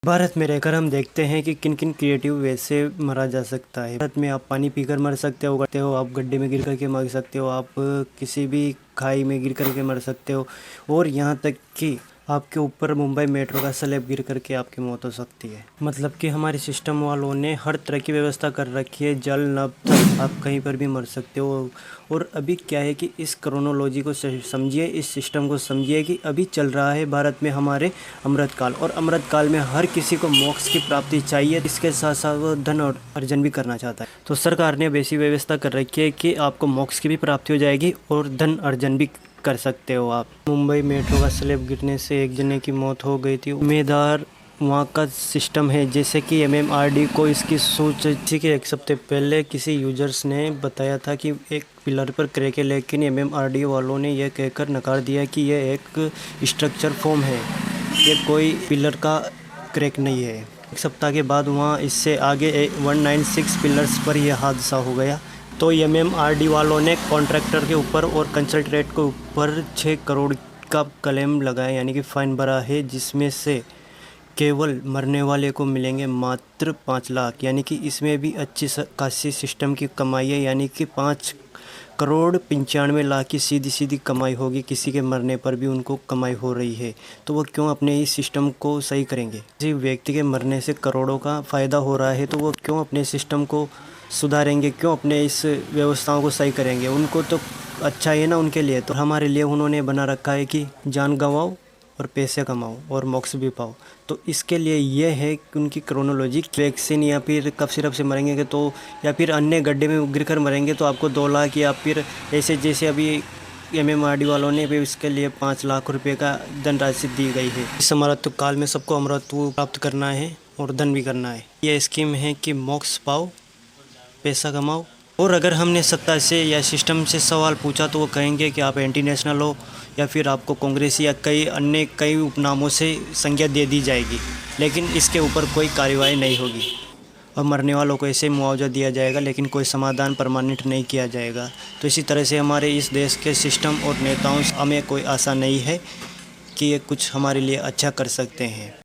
भारत में रहकर हम देखते हैं कि किन किन क्रिएटिव वे से मरा जा सकता है। भारत में आप पानी पीकर मर सकते हो, आप गड्ढे में गिर करके मर सकते हो, आप किसी भी खाई में गिर करके मर सकते हो, और यहाँ तक कि आपके ऊपर मुंबई मेट्रो का स्लैब गिर करके आपकी मौत हो सकती है। मतलब कि हमारे सिस्टम वालों ने हर तरह की व्यवस्था कर रखी है, जल नभ तक आप कहीं पर भी मर सकते हो। और अभी क्या है कि इस क्रोनोलॉजी को समझिए, इस सिस्टम को समझिए कि अभी चल रहा है भारत में हमारे अमृतकाल, और अमृतकाल में हर किसी को मोक्ष की प्राप्ति चाहिए, इसके साथ साथ वो धन और अर्जन भी करना चाहता है। तो सरकार ने वैसी व्यवस्था कर रखी है कि आपको मोक्ष की भी प्राप्ति हो जाएगी और धन अर्जन भी कर सकते हो आप। मुंबई मेट्रो का स्लैब गिरने से एक जने की मौत हो गई थी। उम्मीदवार वहाँ का सिस्टम है, जैसे कि MMRD को इसकी सूच थी कि एक हफ्ते पहले किसी यूजर्स ने बताया था कि एक पिलर पर क्रैक है, लेकिन MMRD वालों ने यह कहकर नकार दिया कि यह एक स्ट्रक्चर फॉर्म है, ये कोई पिलर का क्रैक नहीं है। एक सप्ताह के बाद वहाँ इससे आगे 196 पिलर्स पर यह हादसा हो गया। तो MMRD वालों ने कॉन्ट्रैक्टर के ऊपर और कंसल्टेंट के ऊपर 6 करोड़ का क्लेम लगाया, यानी कि फाइन भरा है, जिसमें से केवल मरने वाले को मिलेंगे मात्र 5 लाख, यानी कि इसमें भी अच्छी खासी सिस्टम की कमाई है, यानी कि 5 करोड़ 95 लाख की सीधी सीधी कमाई होगी। किसी के मरने पर भी उनको कमाई हो रही है, तो वो क्यों अपने इस सिस्टम को सही करेंगे। किसी व्यक्ति के मरने से करोड़ों का फ़ायदा हो रहा है, तो वो क्यों अपने सिस्टम को सुधारेंगे, क्यों अपने इस व्यवस्थाओं को सही करेंगे। उनको तो अच्छा है ना उनके लिए, तो हमारे लिए उन्होंने बना रखा है कि जान गंवाओ और पैसे कमाओ और मोक्ष भी पाओ। तो इसके लिए ये है कि उनकी क्रोनोलॉजी, वैक्सीन या फिर कफ सिरप से मरेंगे तो, या फिर अन्य गड्ढे में गिरकर मरेंगे तो आपको 2 लाख, या फिर ऐसे जैसे अभी MMRD वालों ने भी इसके लिए 5 लाख रुपए का धनराशि दी गई है। इस अमृत काल में सबको अमृतत्व प्राप्त करना है और धन भी करना है। यह स्कीम है कि मोक्ष पाओ, पैसा कमाओ। और अगर हमने सत्ता से या सिस्टम से सवाल पूछा तो वो कहेंगे कि आप एंटी नेशनल हो, या फिर आपको कांग्रेस या कई उपनामों से संज्ञा दे दी जाएगी, लेकिन इसके ऊपर कोई कार्रवाई नहीं होगी। और मरने वालों को ऐसे मुआवजा दिया जाएगा, लेकिन कोई समाधान परमानेंट नहीं किया जाएगा। तो इसी तरह से हमारे इस देश के सिस्टम और नेताओं से हमें कोई आशा नहीं है कि ये कुछ हमारे लिए अच्छा कर सकते हैं।